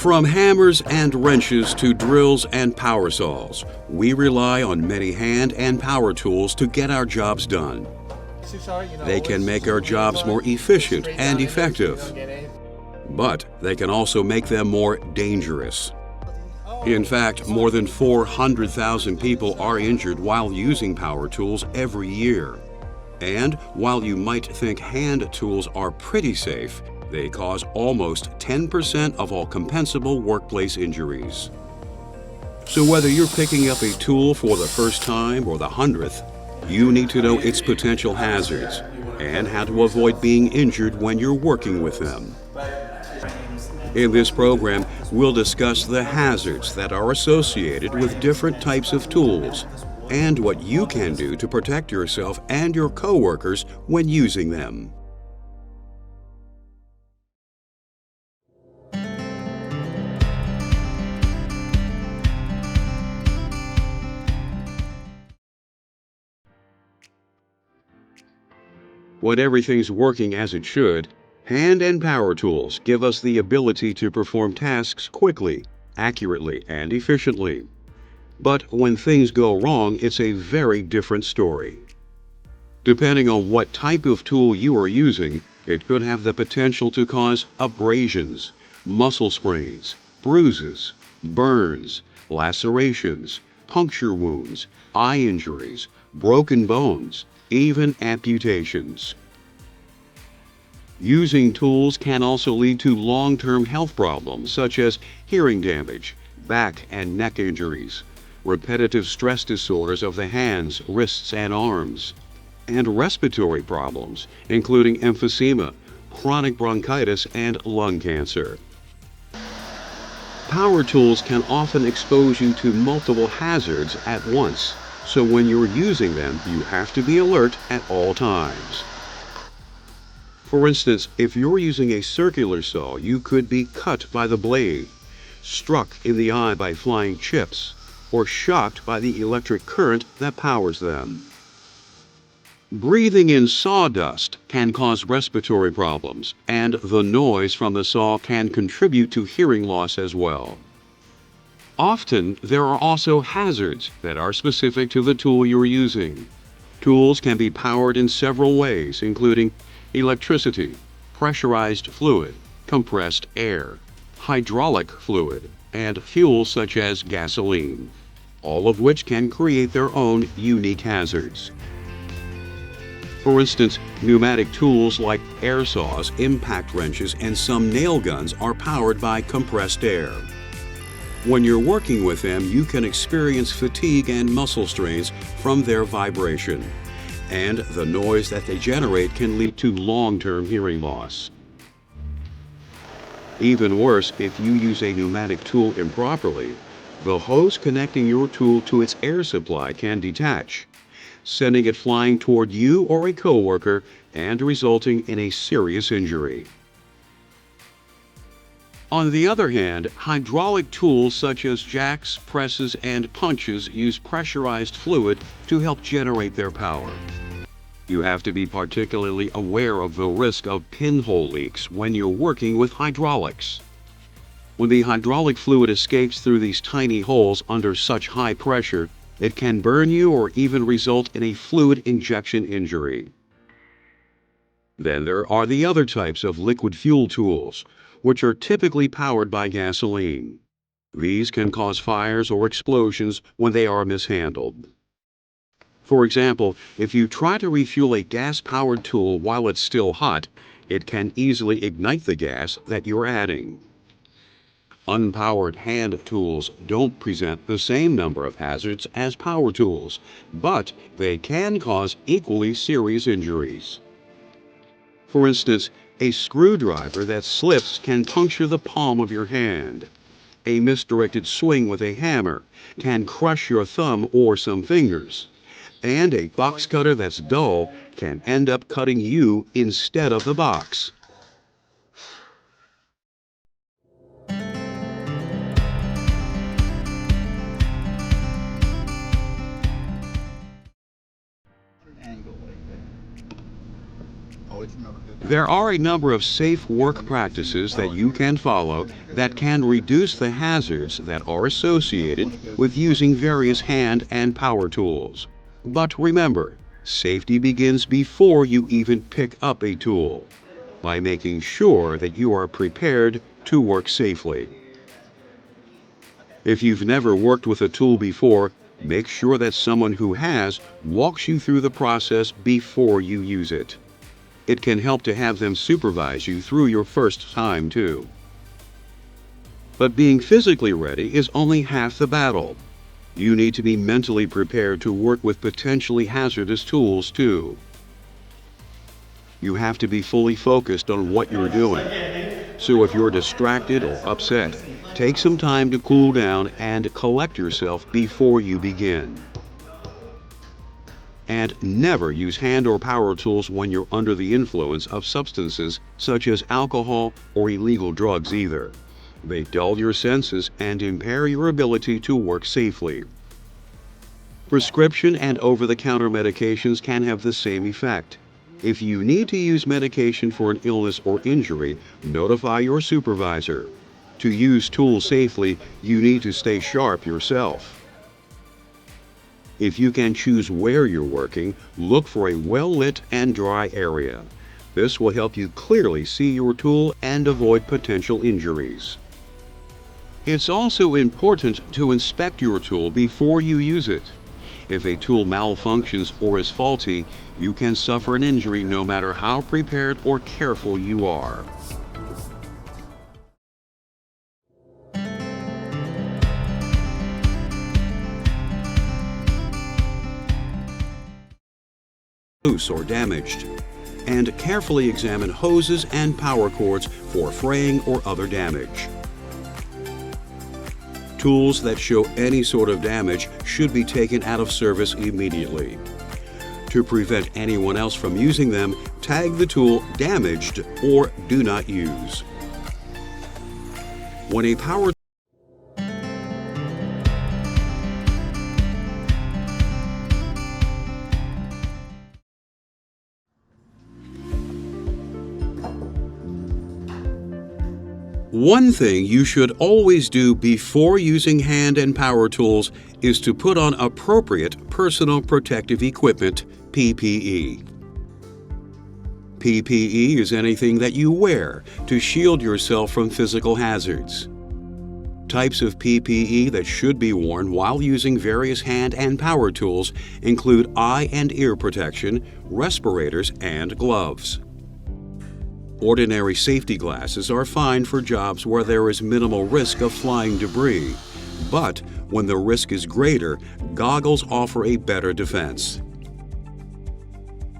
From hammers and wrenches to drills and power saws, we rely on many hand and power tools to get our jobs done. They can make our jobs more efficient and effective, but they can also make them more dangerous. In fact, more than 400,000 people are injured while using power tools every year. And while you might think hand tools are pretty safe, they cause almost 10% of all compensable workplace injuries. So whether you're picking up a tool for the first time or the 100th, you need to know its potential hazards and how to avoid being injured when you're working with them. In this program, we'll discuss the hazards that are associated with different types of tools and what you can do to protect yourself and your coworkers when using them. When everything's working as it should, hand and power tools give us the ability to perform tasks quickly, accurately, and efficiently. But when things go wrong, it's a very different story. Depending on what type of tool you are using, it could have the potential to cause abrasions, muscle sprains, bruises, burns, lacerations, puncture wounds, eye injuries, broken bones, even amputations. Using tools can also lead to long-term health problems such as hearing damage, back and neck injuries, repetitive stress disorders of the hands, wrists, and arms, and respiratory problems, including emphysema, chronic bronchitis, and lung cancer. Power tools can often expose you to multiple hazards at once, so when you're using them, you have to be alert at all times. For instance, if you're using a circular saw, you could be cut by the blade, struck in the eye by flying chips, or shocked by the electric current that powers them. Breathing in sawdust can cause respiratory problems, and the noise from the saw can contribute to hearing loss as well. Often, there are also hazards that are specific to the tool you're using. Tools can be powered in several ways, including electricity, pressurized fluid, compressed air, hydraulic fluid, and fuels such as gasoline, all of which can create their own unique hazards. For instance, pneumatic tools like air saws, impact wrenches, and some nail guns are powered by compressed air. When you're working with them, you can experience fatigue and muscle strains from their vibration, and the noise that they generate can lead to long-term hearing loss. Even worse, if you use a pneumatic tool improperly, the hose connecting your tool to its air supply can detach, sending it flying toward you or a coworker and resulting in a serious injury. On the other hand, hydraulic tools such as jacks, presses, and punches use pressurized fluid to help generate their power. You have to be particularly aware of the risk of pinhole leaks when you're working with hydraulics. When the hydraulic fluid escapes through these tiny holes under such high pressure, it can burn you or even result in a fluid injection injury. Then there are the other types of liquid fuel tools, which are typically powered by gasoline. These can cause fires or explosions when they are mishandled. For example, if you try to refuel a gas-powered tool while it's still hot, it can easily ignite the gas that you're adding. Unpowered hand tools don't present the same number of hazards as power tools, but they can cause equally serious injuries. For instance, a screwdriver that slips can puncture the palm of your hand. A misdirected swing with a hammer can crush your thumb or some fingers. And a box cutter that's dull can end up cutting you instead of the box. There are a number of safe work practices that you can follow that can reduce the hazards that are associated with using various hand and power tools. But remember, safety begins before you even pick up a tool, by making sure that you are prepared to work safely. If you've never worked with a tool before, make sure that someone who has walks you through the process before you use it. It can help to have them supervise you through your first time too. But being physically ready is only half the battle. You need to be mentally prepared to work with potentially hazardous tools too. You have to be fully focused on what you're doing. So if you're distracted or upset, take some time to cool down and collect yourself before you begin. And never use hand or power tools when you're under the influence of substances such as alcohol or illegal drugs either. They dull your senses and impair your ability to work safely. Prescription and over-the-counter medications can have the same effect. If you need to use medication for an illness or injury, notify your supervisor. To use tools safely, you need to stay sharp yourself. If you can choose where you're working, look for a well-lit and dry area. This will help you clearly see your tool and avoid potential injuries. It's also important to inspect your tool before you use it. If a tool malfunctions or is faulty, you can suffer an injury no matter how prepared or careful you are. Loose or damaged, and carefully examine hoses and power cords for fraying or other damage. Tools that show any sort of damage should be taken out of service immediately. To prevent anyone else from using them, tag the tool damaged or do not use. When a power One thing you should always do before using hand and power tools is to put on appropriate personal protective equipment, PPE. PPE is anything that you wear to shield yourself from physical hazards. Types of PPE that should be worn while using various hand and power tools include eye and ear protection, respirators, and gloves. Ordinary safety glasses are fine for jobs where there is minimal risk of flying debris, but when the risk is greater, goggles offer a better defense.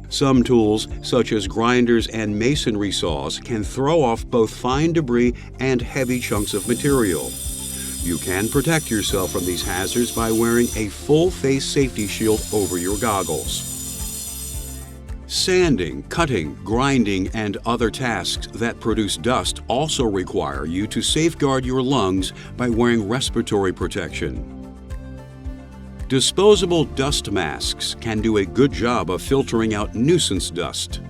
Some tools, such as grinders and masonry saws, can throw off both fine debris and heavy chunks of material. You can protect yourself from these hazards by wearing a full-face safety shield over your goggles. Sanding, cutting, grinding, and other tasks that produce dust also require you to safeguard your lungs by wearing respiratory protection. Disposable dust masks can do a good job of filtering out nuisance dust.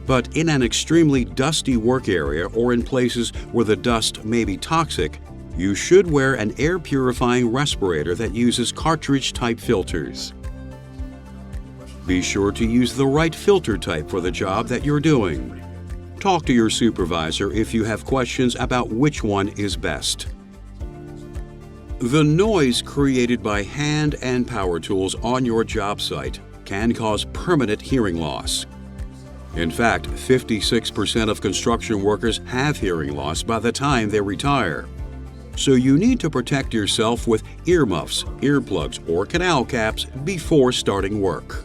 But in an extremely dusty work area or in places where the dust may be toxic, you should wear an air purifying respirator that uses cartridge-type filters. Be sure to use the right filter type for the job that you're doing. Talk to your supervisor if you have questions about which one is best. The noise created by hand and power tools on your job site can cause permanent hearing loss. In fact, 56% of construction workers have hearing loss by the time they retire. So you need to protect yourself with earmuffs, earplugs, or canal caps before starting work.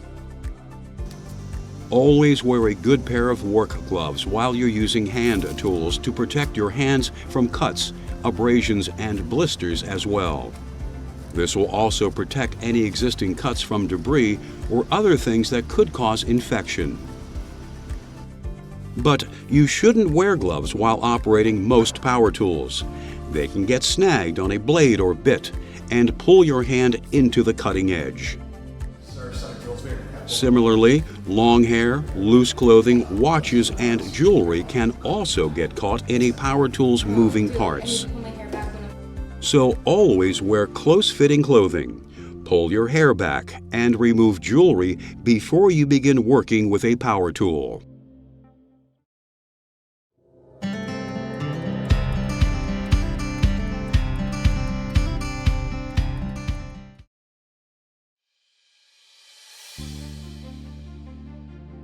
Always wear a good pair of work gloves while you're using hand tools to protect your hands from cuts, abrasions, and blisters as well. This will also protect any existing cuts from debris or other things that could cause infection. But you shouldn't wear gloves while operating most power tools. They can get snagged on a blade or bit and pull your hand into the cutting edge. Similarly, long hair, loose clothing, watches, and jewelry can also get caught in a power tool's moving parts. So always wear close-fitting clothing, pull your hair back, and remove jewelry before you begin working with a power tool.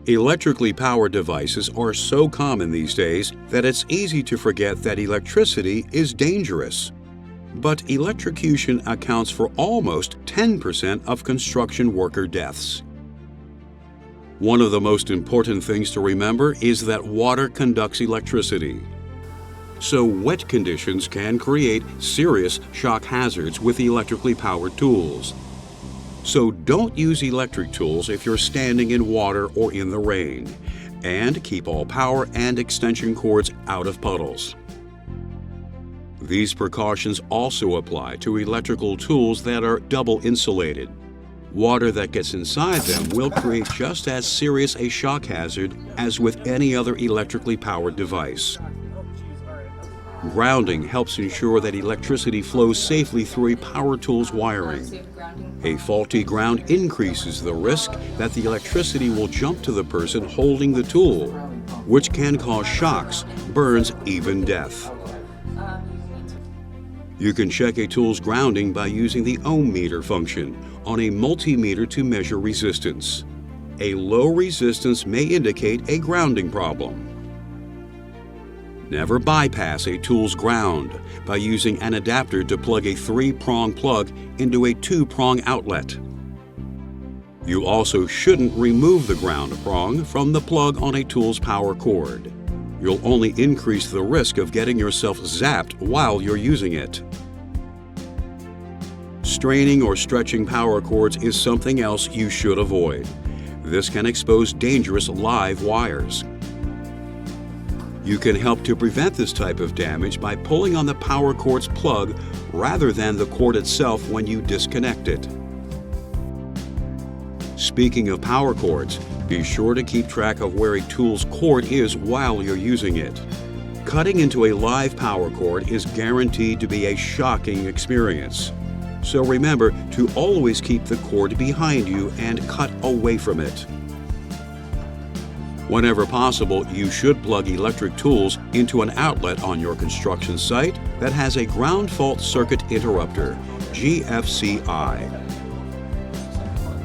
Electrically powered devices are so common these days that it's easy to forget that electricity is dangerous. But electrocution accounts for almost 10% of construction worker deaths. One of the most important things to remember is that water conducts electricity. So wet conditions can create serious shock hazards with electrically powered tools. So don't use electric tools if you're standing in water or in the rain, and keep all power and extension cords out of puddles. These precautions also apply to electrical tools that are double insulated. Water that gets inside them will create just as serious a shock hazard as with any other electrically powered device. Grounding helps ensure that electricity flows safely through a power tool's wiring. A faulty ground increases the risk that the electricity will jump to the person holding the tool, which can cause shocks, burns, even death. You can check a tool's grounding by using the ohm meter function on a multimeter to measure resistance. A low resistance may indicate a grounding problem. Never bypass a tool's ground by using an adapter to plug a 3-prong plug into a 2-prong outlet. You also shouldn't remove the ground prong from the plug on a tool's power cord. You'll only increase the risk of getting yourself zapped while you're using it. Straining or stretching power cords is something else you should avoid. This can expose dangerous live wires. You can help to prevent this type of damage by pulling on the power cord's plug rather than the cord itself when you disconnect it. Speaking of power cords, be sure to keep track of where a tool's cord is while you're using it. Cutting into a live power cord is guaranteed to be a shocking experience. So remember to always keep the cord behind you and cut away from it. Whenever possible, you should plug electric tools into an outlet on your construction site that has a ground fault circuit interrupter, GFCI.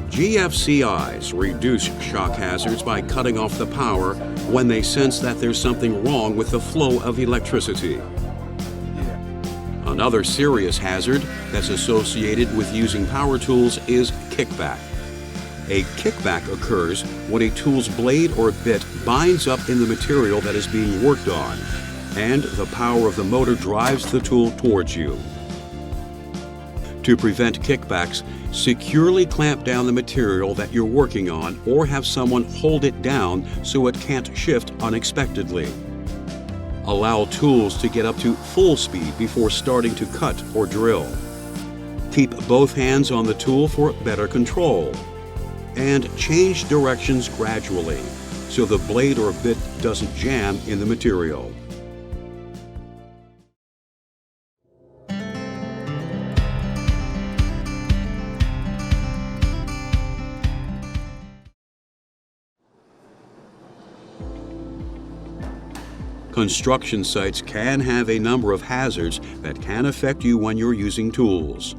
GFCIs reduce shock hazards by cutting off the power when they sense that there's something wrong with the flow of electricity. Another serious hazard that's associated with using power tools is kickback. A kickback occurs when a tool's blade or bit binds up in the material that is being worked on, and the power of the motor drives the tool towards you. To prevent kickbacks, securely clamp down the material that you're working on or have someone hold it down so it can't shift unexpectedly. Allow tools to get up to full speed before starting to cut or drill. Keep both hands on the tool for better control. And change directions gradually so the blade or bit doesn't jam in the material. Construction sites can have a number of hazards that can affect you when you're using tools.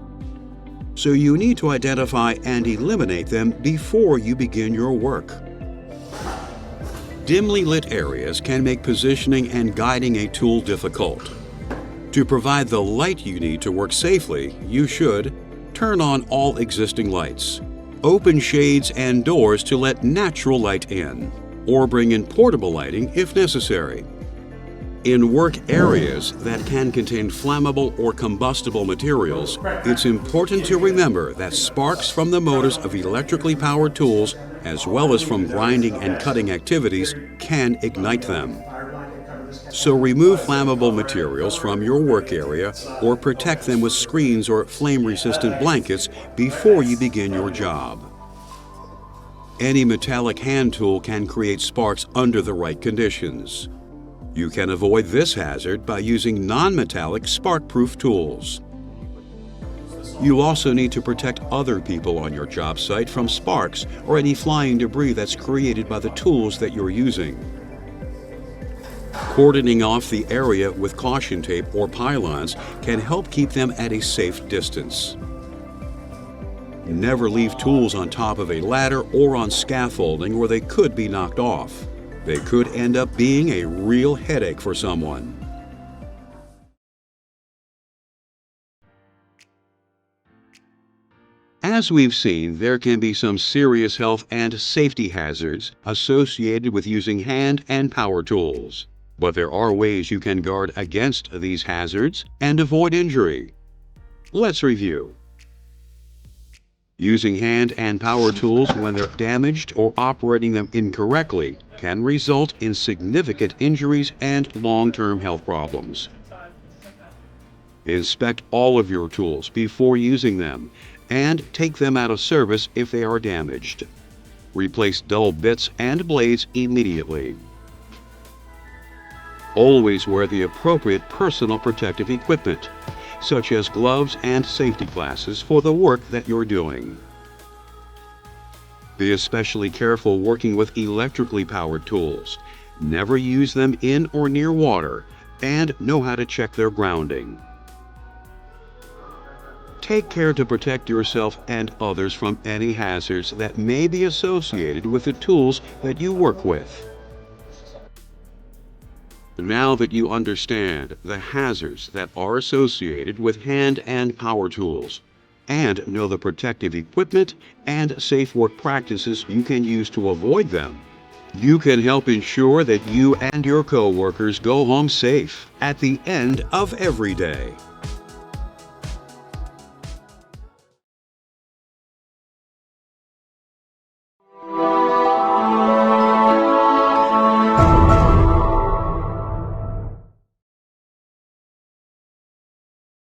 So you need to identify and eliminate them before you begin your work. Dimly lit areas can make positioning and guiding a tool difficult. To provide the light you need to work safely, you should turn on all existing lights, open shades and doors to let natural light in, or bring in portable lighting if necessary. In work areas that can contain flammable or combustible materials, it's important to remember that sparks from the motors of electrically powered tools, as well as from grinding and cutting activities, can ignite them. So remove flammable materials from your work area or protect them with screens or flame-resistant blankets before you begin your job. Any metallic hand tool can create sparks under the right conditions. You can avoid this hazard by using non-metallic spark-proof tools. You also need to protect other people on your job site from sparks or any flying debris that's created by the tools that you're using. Cordoning off the area with caution tape or pylons can help keep them at a safe distance. Never leave tools on top of a ladder or on scaffolding where they could be knocked off. They could end up being a real headache for someone. As we've seen, there can be some serious health and safety hazards associated with using hand and power tools. But there are ways you can guard against these hazards and avoid injury. Let's review. Using hand and power tools when they're damaged or operating them incorrectly can result in significant injuries and long-term health problems. Inspect all of your tools before using them and take them out of service if they are damaged. Replace dull bits and blades immediately. Always wear the appropriate personal protective equipment, such as gloves and safety glasses for the work that you're doing. Be especially careful working with electrically powered tools. Never use them in or near water, and know how to check their grounding. Take care to protect yourself and others from any hazards that may be associated with the tools that you work with. Now that you understand the hazards that are associated with hand and power tools, and know the protective equipment and safe work practices you can use to avoid them, you can help ensure that you and your coworkers go home safe at the end of every day.